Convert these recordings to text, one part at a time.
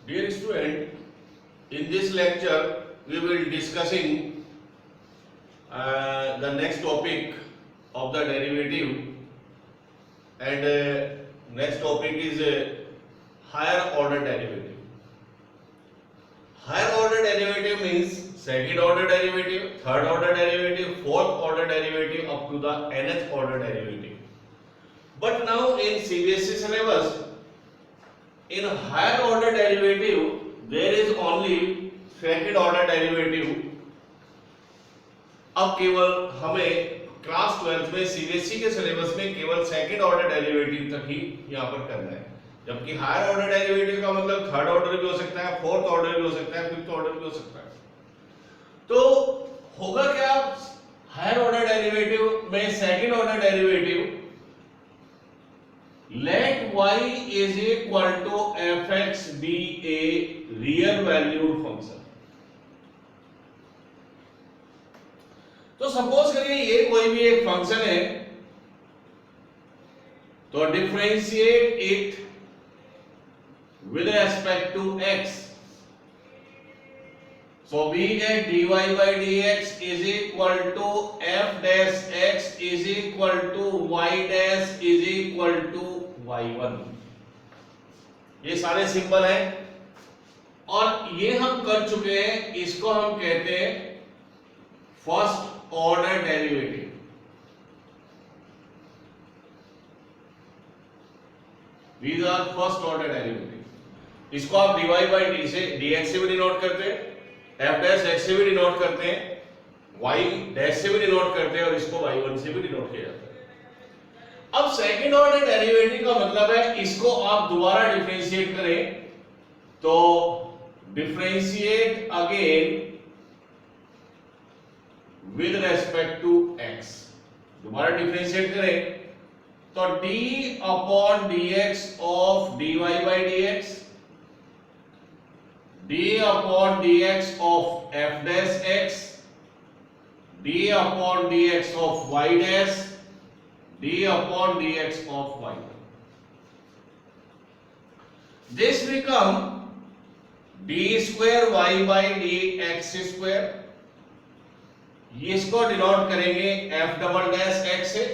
Dear student, in this lecture we will discussing the next topic of the derivative, and next topic is higher order derivative. Higher order derivative means second order derivative, third order derivative, fourth order derivative up to the nth order derivative. But now in CBSE syllabus, in higher order derivative there is only second order derivative. अब केवल हमें class 12th में CBSE के syllabus में केवल second order derivative तक ही यहाँ पर करना है, जबकि हायर ऑर्डर डेरिवेटिव का मतलब थर्ड ऑर्डर भी हो सकता है, फोर्थ ऑर्डर भी हो सकता है, फिफ्थ ऑर्डर भी हो सकता है। तो होगा क्या, हायर ऑर्डर डेरिवेटिव में second order derivative let y is equal to fx be a real valued function। तो सपोज करिए ये कोई भी एक फंक्शन है, तो differentiate it with respect to x, so we get dy by dx is equal to f dash x is equal to y dash is equal to y1। ये सारे सिंबल हैं और ये हम कर चुके हैं, इसको हम कहते हैं first order derivative. These are first order derivative। इसको आप dy by d से dx से भी डिनोट करते हैं, f dash x से भी डिनोट करते हैं, y dash से भी डिनोट करते हैं और इसको y1 से भी डिनोट किया जाता है। अब सेकंड ऑर्डर डेरिवेटिव का मतलब है इसको आप दोबारा डिफरेंशिएट करें, तो differentiate again with respect to x, दोबारा डिफरेंशिएट करें तो d upon dx of dy by dx, d upon dx of f dash x, d upon dx of y dash, d upon dx of y। This become d square y by dx square। इसको denote करेंगे f double dash x से,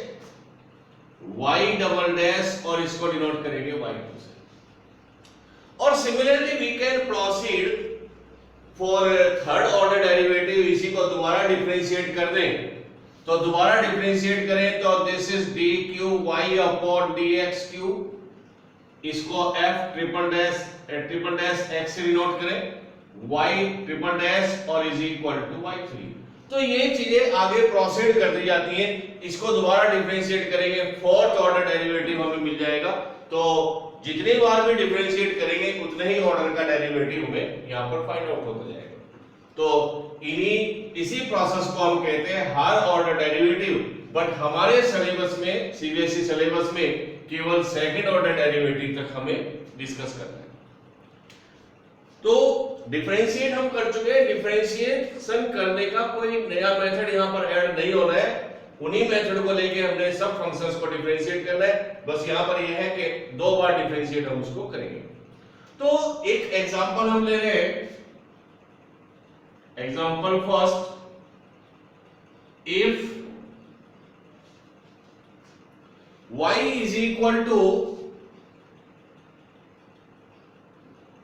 y double dash और इसको denote करेंगे y2 से। और similarly we can proceed for third order derivative, इसी को दोबारा डिफरेंशिएट कर दें, तो दोबारा डिफरेंशिएट करें तो this is d cube y upon d x cube, इसको f ट्रिपल डैश x से डिनोट करें, y ट्रिपल डैश और इज इक्वल टू y3। तो ये चीजें आगे प्रोसीड कर दी जाती हैं, इसको दोबारा डिफरेंशिएट करेंगे, फोर्थ ऑर्डर डेरिवेटिव हमें मिल जाएगा। तो जितनी बार भी डिफरेंशिएट करेंगे उतने ही ऑर्डर का डेरिवेटिव हमें यहाँ पर फाइंड आउट होता जाएगा। तो इसी प्रोसेस को हम कहते हैं हायर ऑर्डर डेरिवेटिव, बट हमारे सिलेबस में, सीबीएसई सिलेबस में केवल सेकंड ऑर्डर डेरिवेटिव तक हमें डिस्कस करना है। तो डिफरेंशिएट हम कर चुके हैं, डिफरेंशिएशन करने का कोई नया मेथड यहाँ पर ऐड नहीं होना है, उन्हीं मेथड को लेके हमने सब फंक्शंस को डिफरेंशिएट करना है। बस यहाँ पर यह है कि दो बार डिफरेंशिएट हम उसको करेंगे। तो एक एग्जांपल हम ले रहे हैं, example first, if y is equal to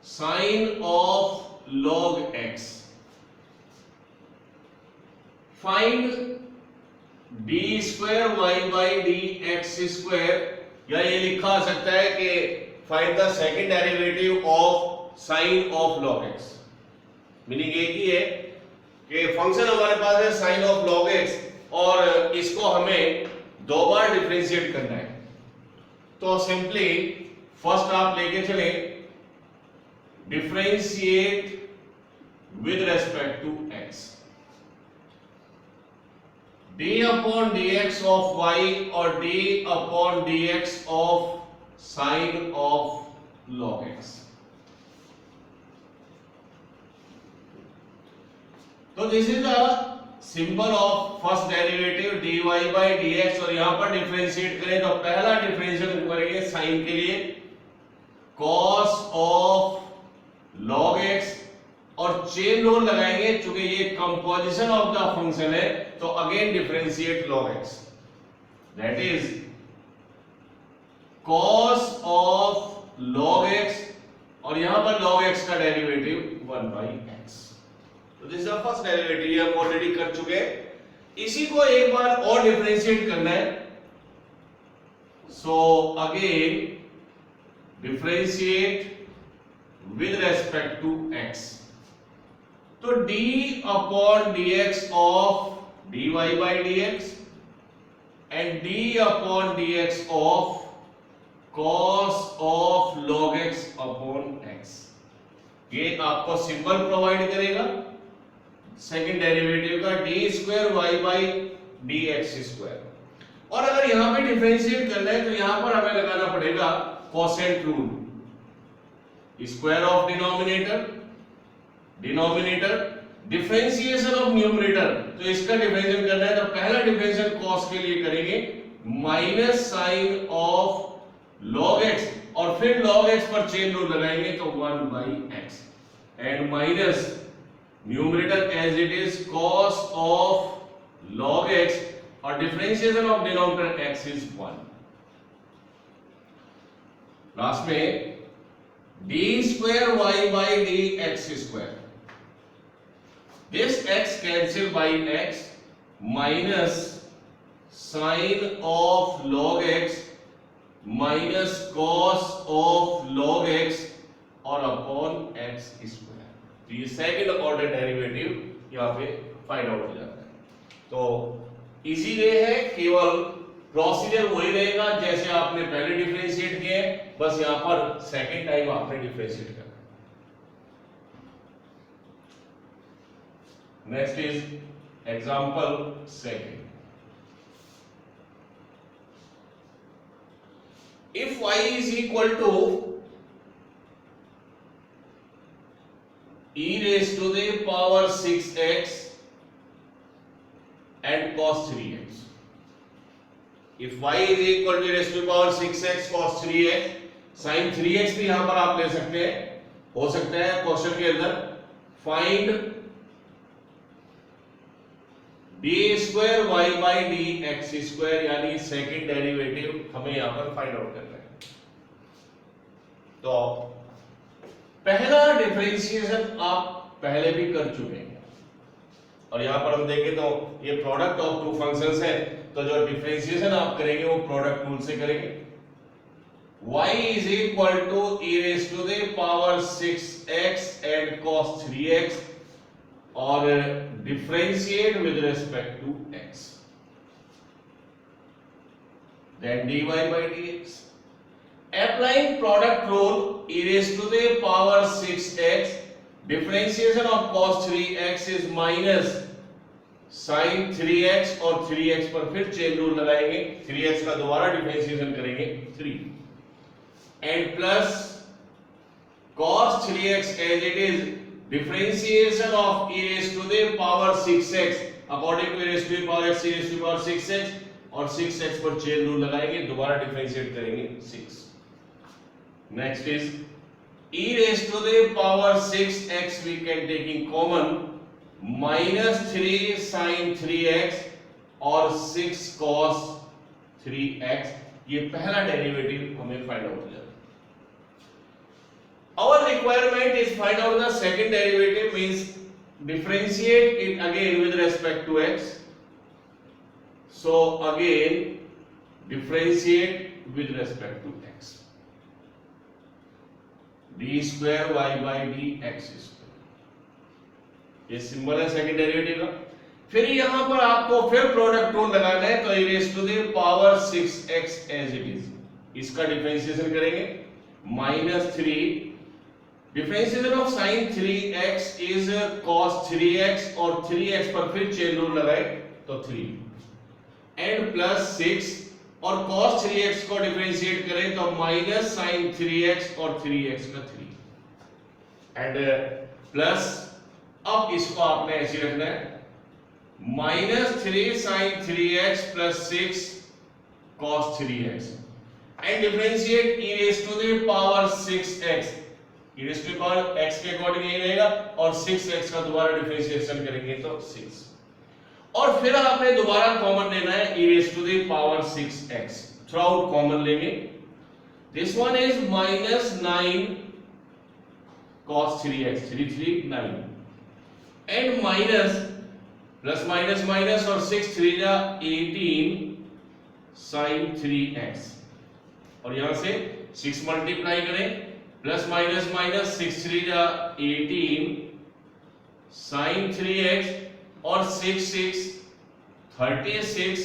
sine of log x, find d square y by dx square, या ये लिखा जा सकता है कि find the second derivative of sine of log x। Meaning एक ही है कि फंक्शन हमारे पास है साइन ऑफ लॉग एक्स और इसको हमें दो बार डिफरेंशिएट करना है। तो सिंपली फर्स्ट आप लेके चले differentiate with respect to X, d upon dx of y और d अपॉन dx ऑफ साइन ऑफ लॉग एक्स। तो this is the symbol of first derivative dy by dx, और यहां पर डिफरेंशिएट करें तो पहला डिफरेंशिएट करेंगे साइन के लिए cos of log x और चेन रूल लगाएंगे, चूंकि ये कंपोजिशन ऑफ द फंक्शन है तो again differentiate log x, that is cos of log x और यहां पर log x का डेरिवेटिव 1/x। तो this is the first derivative, ये हम ऑलरेडी कर चुके हैं। इसी को एक बार और डिफरेंशिएट करना है, so again differentiate with respect to x, तो d upon dx of dy by dx and d upon dx of cos of log x upon x, ये आपको सिंबल प्रोवाइड करेगा सेकंड डेरिवेटिव का d square y by dx square. और अगर यहां पे differentiate करना है तो यहां पर हमें लगाना पड़ेगा quotient rule, square of denominator differentiation of numerator, तो इसका डिफरेंशिएशन करना है तो पहला डिफरेंशियल cos के लिए करेंगे minus sine of log x और फिर log x पर चेन रूल लगाएंगे तो 1/x and minus numerator as it is cos of log x और differentiation of denominator x is 1। Last में d square y by dx square, this x cancel by x minus sine of log x minus cos of log x और upon x square। तो ये second order derivative यहाँ पे find out हो जाता है। तो इजी वे है, केवल प्रोसीजर वही रहेगा जैसे आपने पहले डिफरेंशिएट किए, बस यहां पर सेकंड टाइम आपने डिफरेंशिएट करना। Next is example second, if y is equal to e raised to the power 6x and cos 3x, if y is equal to e raised to the power 6x cos 3x, sin 3x भी यहां पर आप ले सकते हैं, हो सकता है क्वेश्चन के अंदर find d square y by dx square, यानी सेकंड डेरिवेटिव हमें यहां पर फाइंड आउट करना है। तो पहला डिफरेंशिएशन आप पहले भी कर चुके हैं और यहां पर हम देखें तो ये प्रोडक्ट ऑफ टू फंक्शंस है, तो जो डिफरेंशिएशन आप करेंगे वो प्रोडक्ट रूल से करेंगे। y is equal to e raised to the power 6x and cos 3x और differentiate with respect to x, then dy by dx, applying product rule e raised to the power 6x, differentiation of cos 3x is minus sin 3x और 3x पर फिर chain rule लगाएंगे, 3x का दोबारा differentiation करेंगे 3 and plus cos 3x as it is differentiation of e raised to the power 6x according to e raised to the power x e raised to the power 6x और 6x पर chain rule लगाएंगे, दोबारा differentiate करेंगे 6। Next is e raised to the power 6x we can taking common minus 3 sin 3x और 6 cos 3x, ये पहला derivative हमें find out हो जाता है। Our requirement is find out the second derivative, means differentiate it again with respect to x. So again differentiate with respect to x, d square y by dx square, ये symbol है second derivative का। फिर यहां पर आपको फिर product rule लगाना है, तो e raised to the power 6x as it is, इसका डिफरेंशिएशन करेंगे minus 3, differentiation of sin 3x is cos 3x और 3x पर फिर चेन रूल लगाए तो 3 एंड प्लस 6 और cos 3x को डिफरेंशिएट करें तो माइनस sin 3x और 3x का 3 एंड प्लस, अब इसको आपने ऐसे रखना है minus 3 sin 3x plus 6 cos 3x and differentiate e raised to the power 6x, e raise to power x के अकॉर्डिंग यही रहेगा और 6x का दोबारा डिफरेंशिएशन करेंगे तो 6 और फिर आपने दोबारा कॉमन लेना है e raise to the power 6x throughout common लेंगे this one is -9 cos 3x 3 3 9 and minus plus minus minus और 6 3 जा 18 sin 3x और यहां से 6 मल्टीप्लाई करें प्लस माइनस माइनस 6 3 जा 18 sin 3x और 6 6 36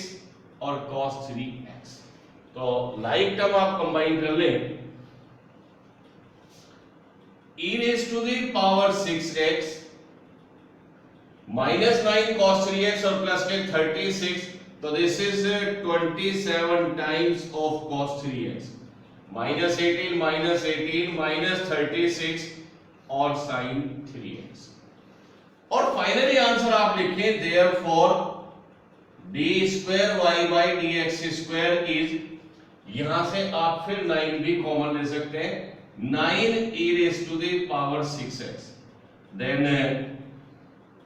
और cos 3x तो लाइक टर्म आप कंबाइन कर लें e raise to the power 6x -9 cos 3x और प्लस के 36 तो this is 27 times of cos 3x -18 -36 और sin 3x और फाइनली आंसर आप लिखें देयरफॉर d2y/dx² इज यहां से आप फिर 9 भी कॉमन ले सकते हैं 9 e raise to the power 6x then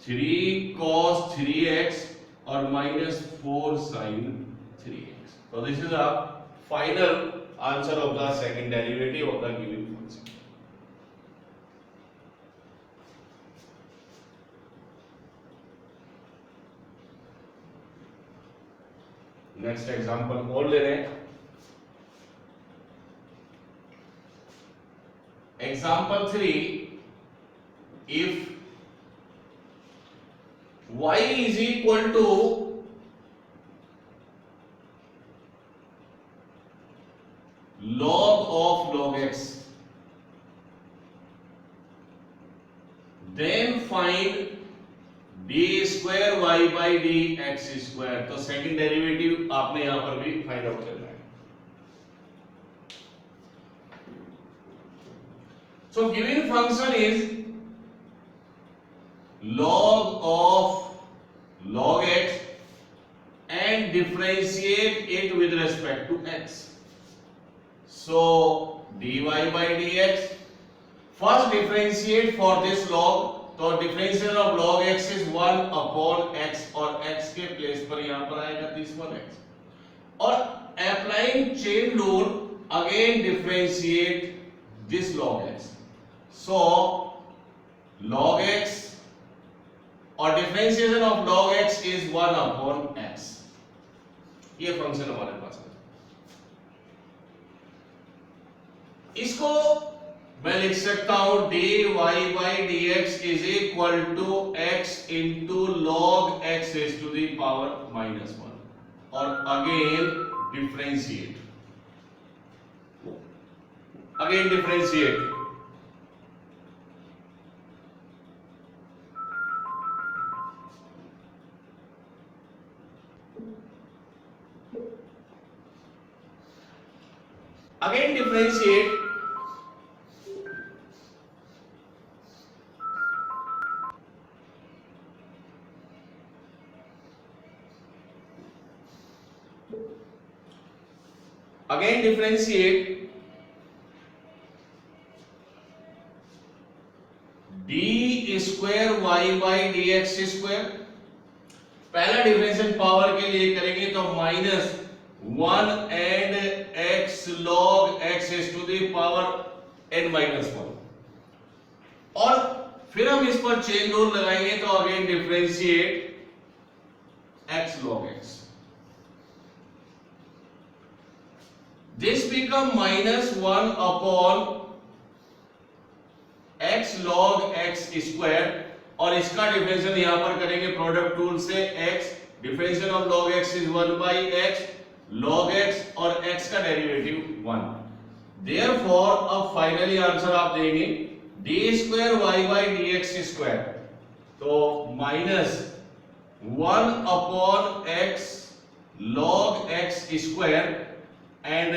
3 cos 3x और -4 sin 3x so this is our final answer of the second derivative of the given function next example और ले रहे हैं example 3 if y is equal to log x then find d2y/dx²। तो second derivative आपने यहां पर भी find out करना है so given function is log x and differentiate it with respect to x so dy/dx first differentiate for this log तो differential of log x is 1 upon x और x के place पर यहां पर आएगा this one x और applying chain rule again differentiate this log x so log x और differentiation of log x is 1 upon x ये फंक्शन हमारे पास है इसको मैं लिख सकता हूं dy/dx is equal to x into log x raise to the power -1 और again differentiate again differentiate d²y/dx²। पहला डिफरेंशियल पावर के लिए करेंगे तो -1 and x log x raise to the power n-1 और फिर हम इस पर चेन रूल लगाएंगे तो again differentiate x log x this become -1 upon x log x square और इसका डिफरेंशियल यहां पर करेंगे प्रोडक्ट टूल से x differential of log x is 1/x log x और x का डेरिवेटिव 1 देयरफॉर अब फाइनली आंसर आप देंगे d2y/dx² तो -1 upon x log x square and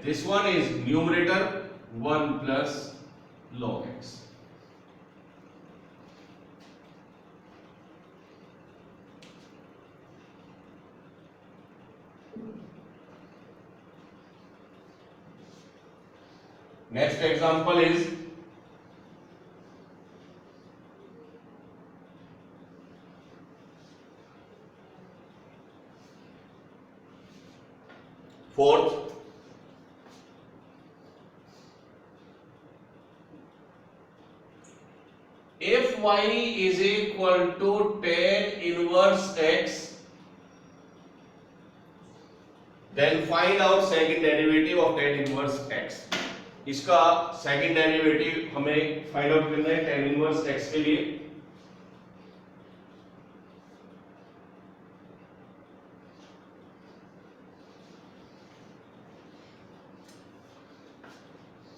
this one is numerator 1 plus log x next example is y is equal to tan inverse x, then find out second derivative of tan inverse x. इसका second derivative हमें find out करना है tan inverse x के लिए.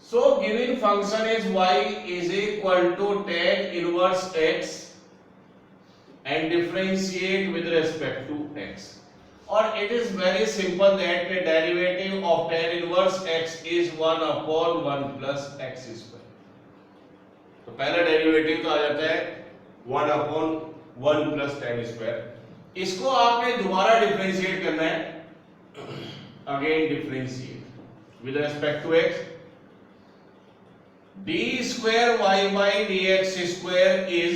So given function is y is equal to tan inverse x and differentiate with respect to x. और it is very simple that the derivative of tan inverse x is 1 upon 1 plus x square. तो पहला derivative तो आ जाता है 1 upon 1 plus tan square. इसको आपने दोबारा differentiate करना है. Again differentiate with respect to x. d square y by dx square is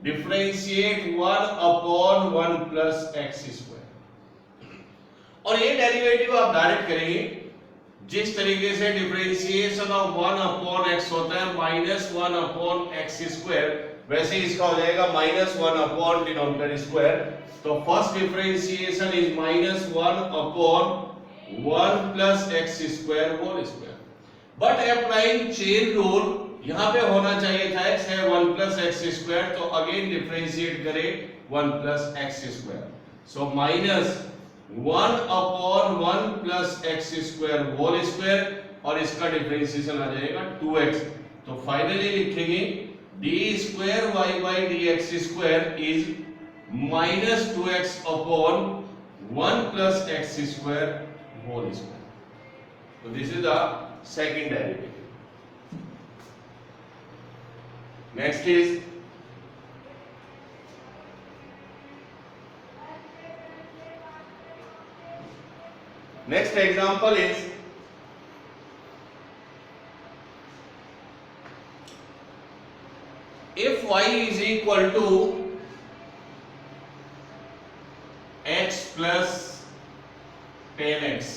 differentiate 1 upon 1 plus x square. और ये डेरिवेटिव आप डायरेक्ट करेंगे जिस तरीके से डिफरेंशिएशन ऑफ 1 अपॉन x होता है माइनस 1 अपॉन x स्क्वायर, वैसे इसका हो जाएगा माइनस 1 अपॉन डिनोमिनेटर स्क्वायर. तो first differentiation is minus 1 upon 1 plus x square whole square. But applying chain rule यहां पे होना चाहिए था x है 1 प्लस x स्क्वायर, तो अगेन डिफरेंशिएट करें 1 plus x square. So minus 1 upon 1 plus x square whole square और इसका डिफरेंशिएशन आ जाएगा 2x. तो फाइनली लिखेंगे d square y by dx square is minus 2x upon 1 plus x square whole square. तो this is the second derivative. Next is next example is if y is equal to x plus 10x,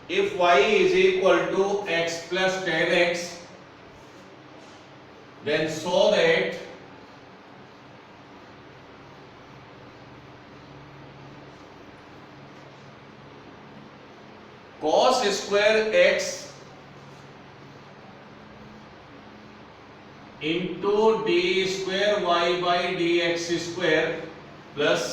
if y is equal to x plus 10x, then show that cos square x into d square y by dx square plus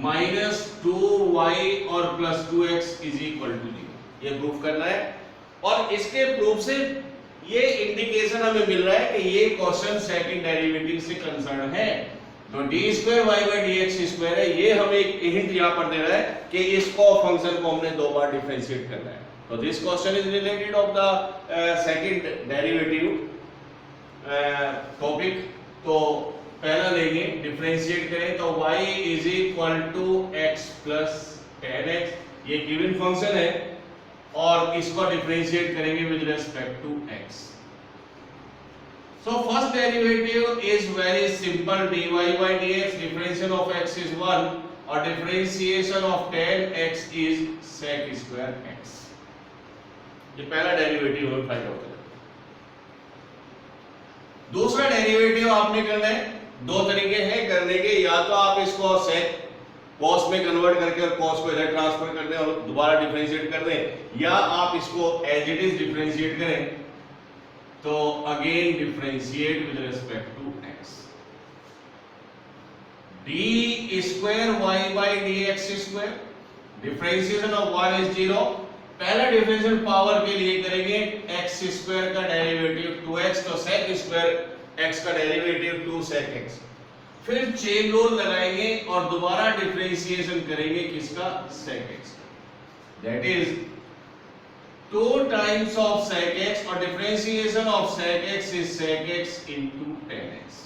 minus 2y और plus 2x is equal to 0. ये proof करना है. और इसके proof से ये indication हमें मिल रहा है कि ये क्वेश्चन सेकंड डेरिवेटिव से कंसर्न है. तो d square y by D x square है, ये हमें एक हिंट यहाँ पर दे रहा है कि इसको फंक्शन को हमने दो बार डिफरेंशिएट करना है. तो this question is related of the second derivative topic. तो पहला लेंगे डिफरेंशिएट करें तो y is equal to x plus 10x, ये गिवन फंक्शन है और इसको डिफरेंशिएट करेंगे with respect to x. So first derivative is very simple, dy by dx, differentiation of x is 1 और differentiation of tan x is sec square x. ये पहला derivative हमें find out करना है. दूसरा डेरिवेटिव आपने करना है, दो तरीके हैं करने के. या तो आप इसको sec cos में कन्वर्ट करके और cos को इधर ट्रांसफर कर दें और दोबारा डिफरेंशिएट कर दें, या आप इसको एज इट इज डिफरेंशिएट करें. तो again differentiate with respect to x. d square y by dx square, differentiation of 1 is 0. पहला डिफरेंशियल पावर के लिए करेंगे x स्क्वायर का डेरिवेटिव 2x, तो sec स्क्वायर x का डेरिवेटिव 2 sec x. फिर चेन रूल लगाएंगे और दोबारा डिफरेंशिएशन करेंगे किसका, sec x. That is 2 times of sec x और differentiation of sec x is sec x into tan x.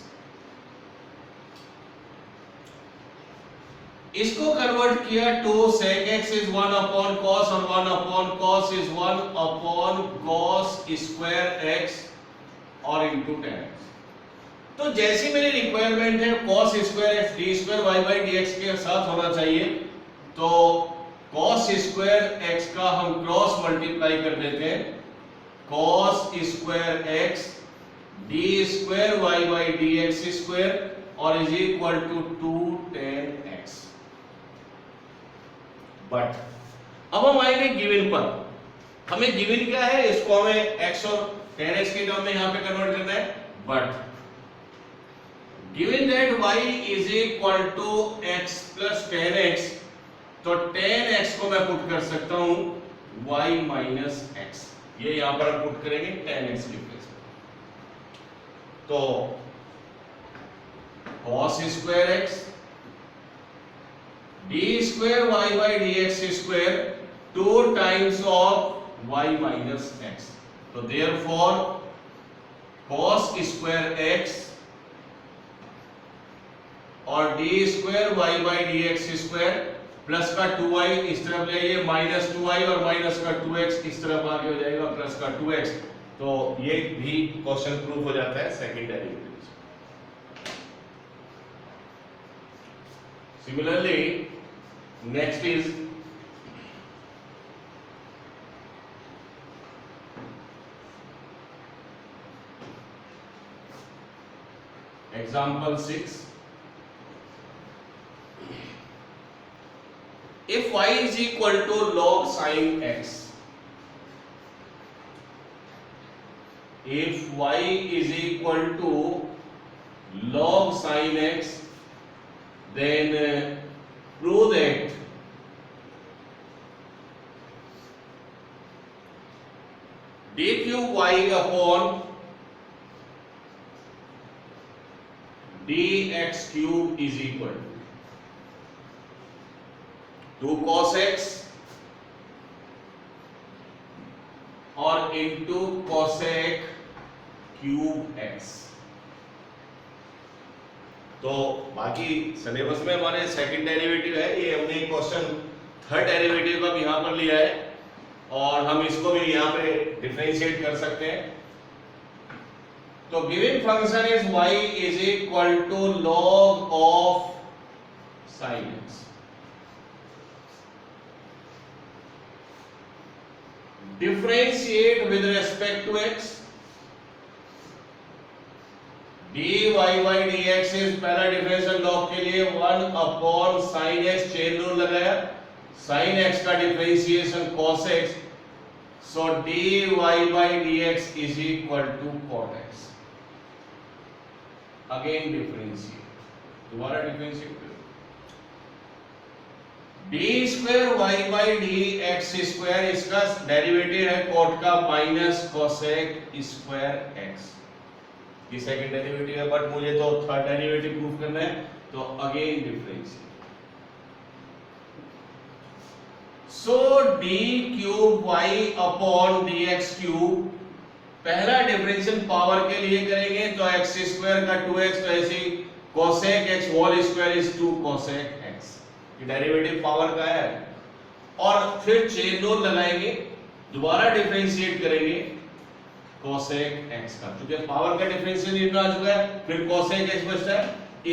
इसको कन्वर्ट किया to sec x is 1 upon cos और 1 upon cos is 1 upon cos square x और into tan x. तो जैसी मेरी requirement है cos square x d square y by dx के साथ होना चाहिए, तो cos स्क्वायर x का हम क्रॉस मल्टीप्लाई कर देते हैं, cos square x d square y by D x square और is equal to 2 tan x। But अब हम आएंगे गिवन पर। हमें गिवन क्या है, इसको हमें x और tan x के टर्म में यहां पे कन्वर्ट करना है। But given that y is equal to x plus tan x, तो tan x को मैं पुट कर सकता हूं y माइनस x। ये यहां पर हम पुट करेंगे tan x की प्लेस पर। तो cos square x d square y by D x square 2 times of y minus x। तो देयरफॉर cos स्क्वायर x और d square y by D x square plus का 2y इस तरफ ले आइए, माइनस 2y और माइनस का 2x इस तरफ आगे हो जाएगा प्लस का 2x। तो ये भी क्वेश्चन प्रूफ हो जाता है second derivative. Similarly next is example 6। If y is equal to log sin x, if y is equal to log sin x, then prove that d cube y upon dx cube is equal to 2 cos x और into cosec cube x। तो बाकी syllabus में हमारे second derivative है, ये हमने question third derivative का भी यहां पर लिया है और हम इसको भी यहां पे डिफरेंशिएट कर सकते हैं। तो given function is y is equal to log of sin x। Differentiate with respect to x, dy by dx is पहला डिफरेंशियल लॉग के लिए 1 upon sin x, chain rule लगाया, sin x का differentiation cos x, so dy by dx is equal to cot x। Again differentiate, दोबारा differentiate d square y by D x square, इसका derivative है cot का minus cosec square x। ये second derivative है, but मुझे तो third derivative proof करना है, तो again differentiate. So d cube y upon dx cube, पहला डिफरेंशियल पावर के लिए करेंगे तो x स्क्वायर का 2x, तो ऐसे cosec x whole square is 2 cosec x। ये डेरिवेटिव पावर का है और फिर चेन रूल लगाएंगे, दोबारा डिफरेंशिएट करेंगे cosec x का, क्योंकि पावर का डिफरेंशियल इतना आ चुका है, फिर cosec x बचता है,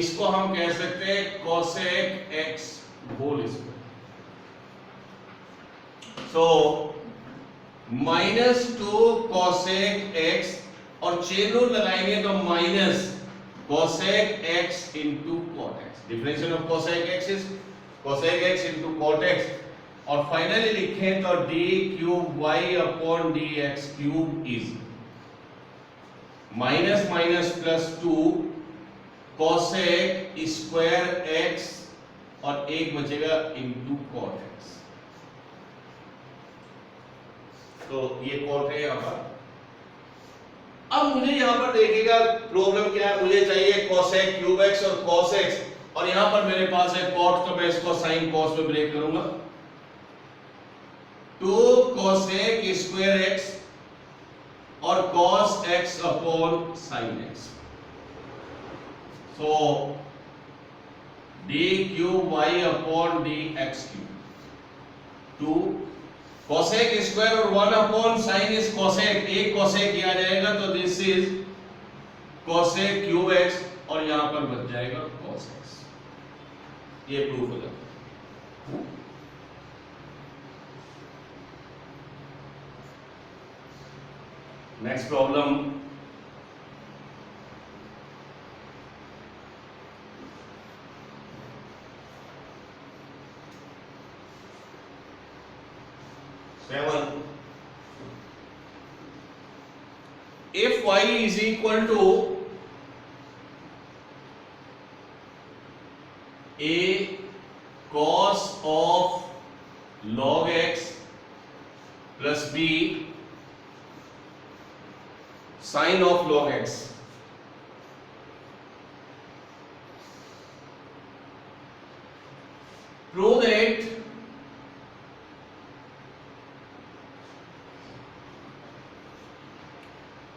इसको हम कह सकते हैं cosec x होल स्क्वायर। सो -2 cosec x और चेन रूल लगाएंगे तो minus cosec x into cot x। Differential of cosec x is cosec x into cot x, और फाइनली लिखें तो d cube y upon dx cube is minus minus plus 2 cosec square x और एक बचेगा into cot x। तो ये cot है यहां पर। अब मुझे यहां पर देखिएगा प्रॉब्लम क्या है, मुझे चाहिए cosec क्यूब x और cos x, और यहां पर मेरे पास है cot, तो मैं इसको sin cos में ब्रेक करूंगा। 2 cosec स्क्वायर x और cos x upon sin x। सो d cube y upon dx cube 2 cosec square और 1 अपॉन sin इज cosec, एक cosec आ जाएगा, तो this is cosec cube x और यहां पर बच जाएगा cos x। ये प्रूफ हो जाता है। Next problem, seven, if y is equal to a cos of log x plus b sin of log x, prove that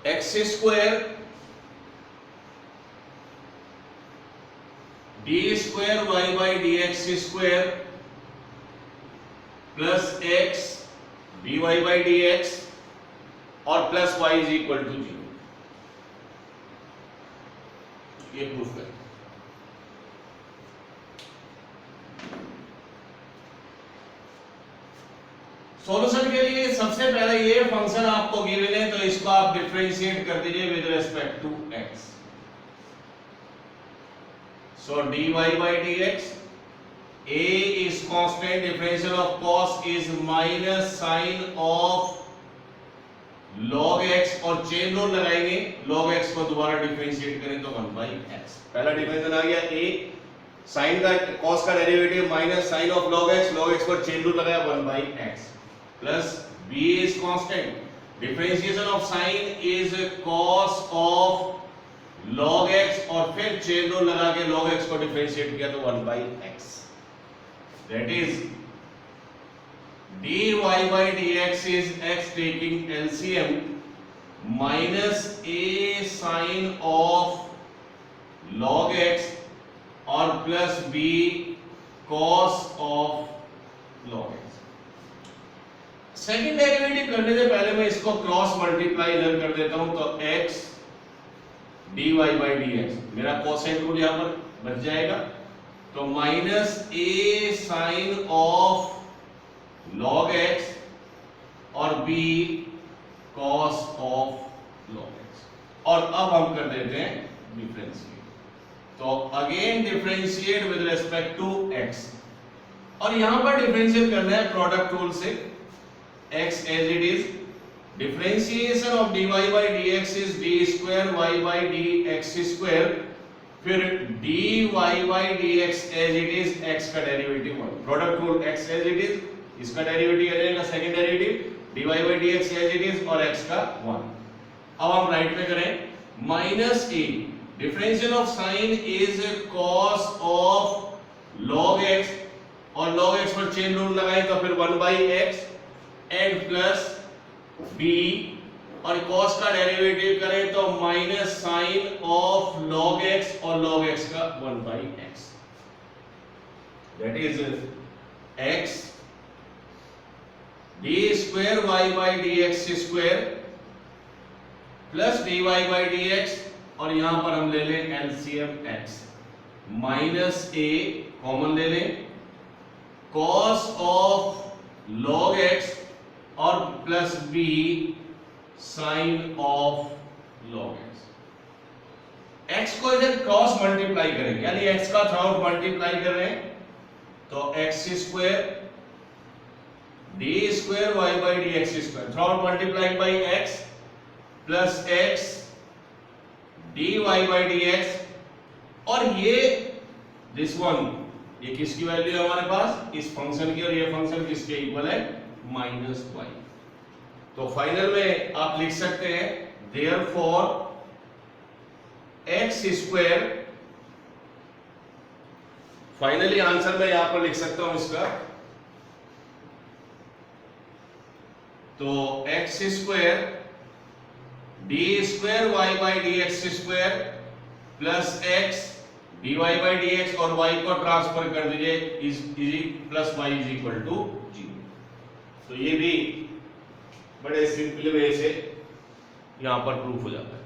x square d square y by dx square plus x dy by dx और plus y is equal to 0, ये proof करें। Solution के लिए सबसे पहले ये function आपको given है तो इसको आप डिफरेंशिएट कर दीजिए with respect to x। So dy by dx, a is constant, differential of cos is minus sin of log x और चेन रूल लगाएंगे, log x को दोबारा डिफरेंशिएट करें तो 1 by x। पहला डिफरेंशियल आ गया a sin का cos का derivative minus sin of log x पर चेन रूल लगाया 1 by x plus b is constant, differentiation of sin is cos of log x और फिर चेन रूल लगा के log x को डिफरेंशिएट किया तो 1 by x, that is dy by dx is x taking LCM minus a sin of log x और plus b cos of log x। Second derivative करने से पहले मैं इसको क्रॉस मल्टीप्लाई इधर कर देता हूं तो x dy by dx, मेरा कोसेंट रूल यहां पर बच जाएगा तो minus a sin of log x और b cos of log x, और अब हम कर देते हैं डिफरेंशिएट, तो again differentiate with respect to x और यहां पर डिफरेंशिएट करना है प्रोडक्ट रूल से, x as it is, differentiation of dy by dx is d square y by dx square, फिर dy by dx as it is x का derivative 1, product rule x as it is, इसका derivative आ जाएगा second derivative dy by dx as it is और x का 1। अब हम right में करें minus a, differential of sine is cos of log x और log x पर चेन रूल लगाए तो फिर 1 by x and plus b और cos का डेरिवेटिव करें तो minus sine of log x और log x का 1 by x, that is x d square y by dx square plus dy by dx और यहां पर हम ले लें LCM x माइनस a कॉमन ले लें cos of log x और plus b sine of log x, x को इधर क्रॉस मल्टीप्लाई करेंगे यानी x का थ्रू मल्टीप्लाई कर रहे हैं तो x square d square y by dx square through multiplied by x plus x dy by dx और ये दिस वन, ये किसकी वैल्यू है हमारे पास, इस फंक्शन की, और ये फंक्शन किसके इक्वल है माइनस y। तो फाइनल में आप लिख सकते हैं therefore x square, finally answer मैं यहां पर लिख सकता हूं इसका, तो x square d square y by dx square plus x dy by dx और y को ट्रांसफर कर दीजिए is plus y is equal to 0। तो ये भी बड़े सिंपल वे से यहां पर प्रूफ हो जाता है।